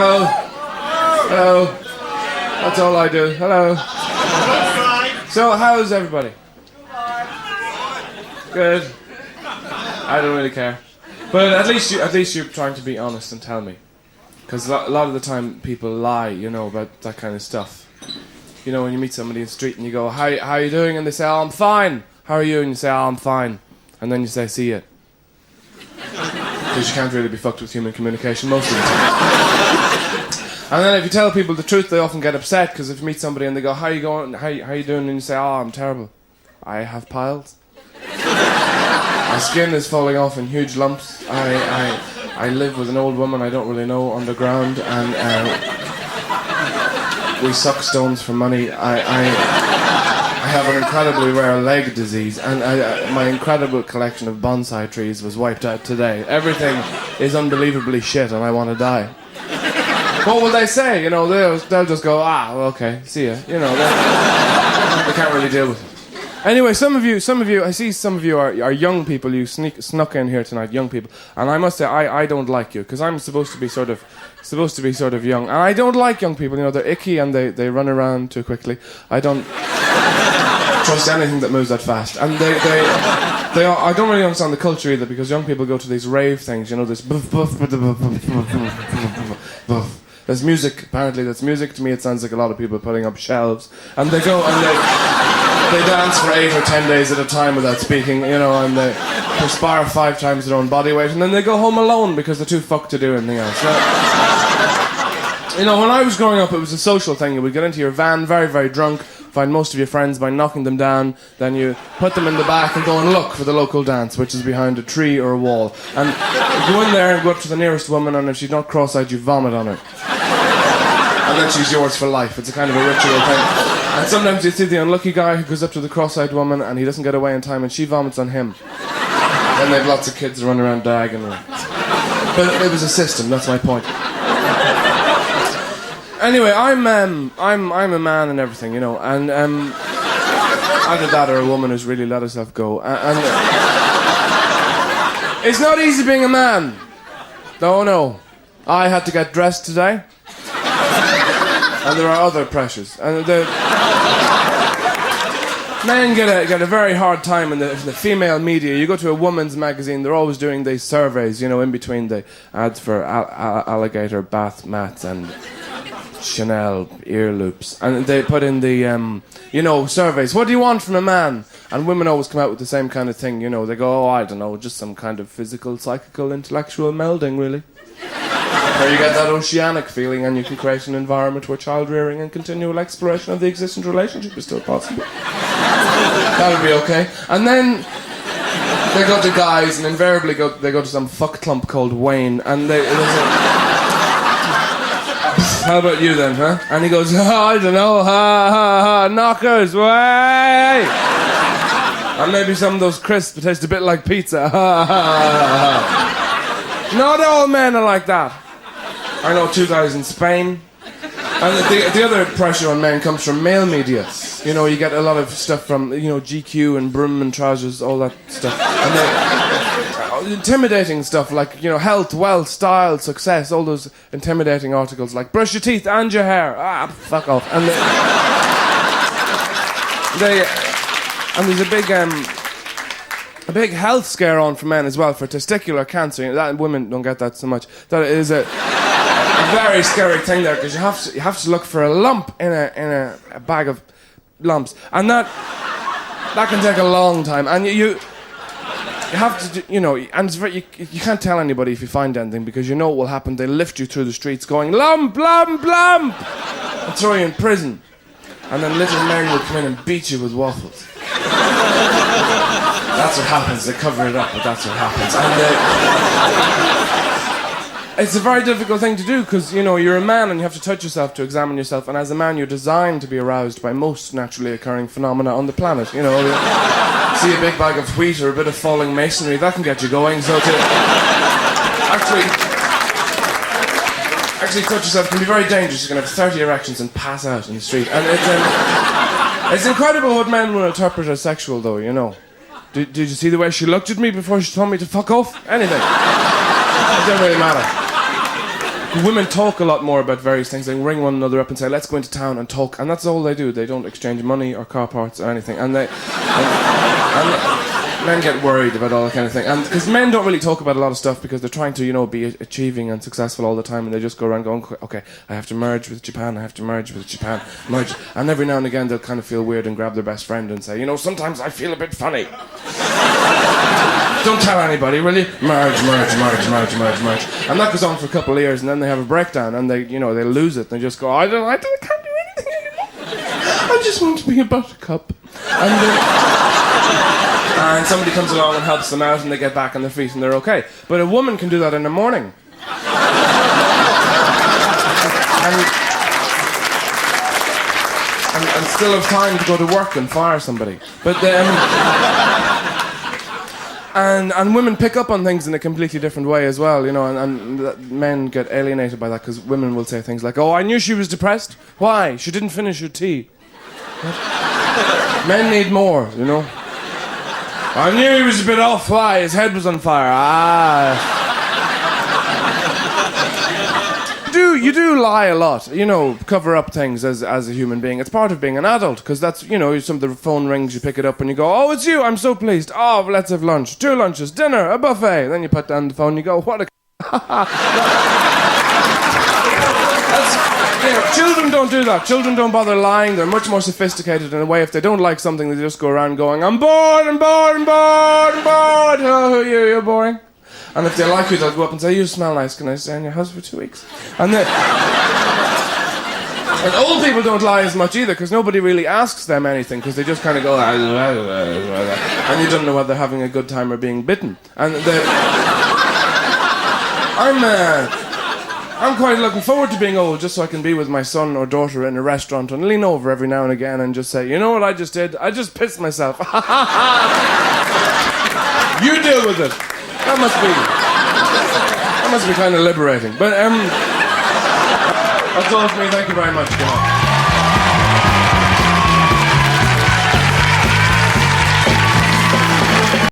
Hello. Hello. That's all I do. Hello. So, how's everybody? Good. I don't really care. But at least you're trying to be honest and tell me. Because a lot of the time people lie, about that kind of stuff. When you meet somebody in the street and you go, how are you doing? And they say, oh, I'm fine. How are you? And you say, oh, I'm fine. And then you say, see ya. Because you can't really be fucked with human communication most of the time. And then if you tell people the truth, they often get upset, because if you meet somebody and they go, how are you going? How you doing? And you say, oh, I'm terrible. I have piles. My skin is falling off in huge lumps. I live with an old woman I don't really know underground, and we suck stones for money. I have an incredibly rare leg disease, and my incredible collection of bonsai trees was wiped out today. Everything is unbelievably shit, and I want to die. What will they say? They'll just go, okay, see ya. They can't really deal with it. Anyway, some of you, I see some of you are young people. You snuck in here tonight, young people, and I must say, I don't like you, because I'm supposed to be sort of young, and I don't like young people. They're icky and they run around too quickly. I don't trust anything that moves that fast, and they are, I don't really understand the culture either, because young people go to these rave things. This buff buff buff. There's music. Apparently, that's music. To me, it sounds like a lot of people putting up shelves, and they go and they dance for 8 or 10 days at a time without speaking, and they perspire 5 times their own body weight, and then they go home alone because they're too fucked to do anything else. When I was growing up, it was a social thing. You would get into your van very, very drunk, find most of your friends by knocking them down, then you put them in the back and go and look for the local dance, which is behind a tree or a wall. And you go in there and go up to the nearest woman, and if she's not cross-eyed, you vomit on her. And then she's yours for life. It's a kind of a ritual thing. And sometimes you see the unlucky guy who goes up to the cross-eyed woman and he doesn't get away in time and she vomits on him. Then they have lots of kids running around diagonally. But it was a system, that's my point. Anyway, I'm a man and everything, and either that or a woman who's really let herself go. And it's not easy being a man. No. I had to get dressed today. And there are other pressures. And men get a very hard time in the female media. You go to a woman's magazine, they're always doing these surveys, in between the ads for alligator bath mats and Chanel ear loops. And they put in the, surveys. What do you want from a man? And women always come out with the same kind of thing, They go, I don't know, just some kind of physical, psychical, intellectual melding, really. Where you get that oceanic feeling and you can create an environment where child-rearing and continual exploration of the existent relationship is still possible. That would be okay. And then they go to guys and invariably they go to some fuck clump called Wayne, and they say, how about you then, huh? And he goes, I don't know, knockers, way! And maybe some of those crisps that taste a bit like pizza, Not all men are like that. I know 2 guys in Spain. And the other pressure on men comes from male media. You get a lot of stuff from, GQ and Broom and Trousers, all that stuff. And intimidating stuff like, health, wealth, style, success, all those intimidating articles like brush your teeth and your hair. Fuck off. And there's a big health scare on for men as well for testicular cancer. That women don't get that so much. That is a very scary thing there, because you have to look for a lump in a bag of lumps, and that can take a long time. And you have to, and it's very, you can't tell anybody if you find anything, because what will happen. They lift you through the streets going lump, lump, lump, and throw you in prison, and then little men will come in and beat you with waffles. That's what happens. They cover it up, but that's what happens. And it's a very difficult thing to do, because, you're a man and you have to touch yourself to examine yourself, and as a man you're designed to be aroused by most naturally occurring phenomena on the planet. See a big bag of wheat or a bit of falling masonry, that can get you going. So to actually touch yourself can be very dangerous. You can have 30 erections and pass out in the street. And it's incredible what men will interpret as sexual, though, Did you see the way she looked at me before she told me to fuck off? Anything. It doesn't really matter. women talk a lot more about various things. They ring one another up and say, let's go into town and talk. And that's all they do. They don't exchange money or car parts or anything. And men get worried about all that kind of thing. And because men don't really talk about a lot of stuff because they're trying to, be achieving and successful all the time. And they just go around going, okay, I have to merge with Japan. I have to merge with Japan. Merge. And every now and again they'll kind of feel weird and grab their best friend and say, sometimes I feel a bit funny. Don't tell anybody, will you? Merge. And that goes on for a couple of years, and then they have a breakdown, and they lose it, and they just go, I can't do anything anymore. I just want to be a buttercup. And somebody comes along and helps them out, and they get back on their feet, and they're okay. But a woman can do that in the morning. And still have time to go to work and fire somebody. But And women pick up on things in a completely different way as well, and men get alienated by that because women will say things like, oh, I knew she was depressed. Why? She didn't finish her tea. Men need more, I knew he was a bit off. Why? His head was on fire. You do lie a lot, cover up things as a human being. It's part of being an adult, because that's, some of the phone rings, you pick it up and you go, oh, it's you, I'm so pleased. Oh, let's have lunch. 2 lunches, dinner, a buffet. And then you put down the phone and you go, what a children don't do that. Children don't bother lying. They're much more sophisticated in a way. If they don't like something, they just go around going, I'm bored. Oh, you're boring. And if they like you, they'll go up and say, you smell nice, can I stay in your house for 2 weeks? And old people don't lie as much either, because nobody really asks them anything, because they just kind of go, and you don't know whether they're having a good time or being bitten. And I'm quite looking forward to being old, just so I can be with my son or daughter in a restaurant and lean over every now and again and just say, you know what I just did? I just pissed myself. You deal with it. That must be kind of liberating. But that's all for me. Thank you very much. Good night.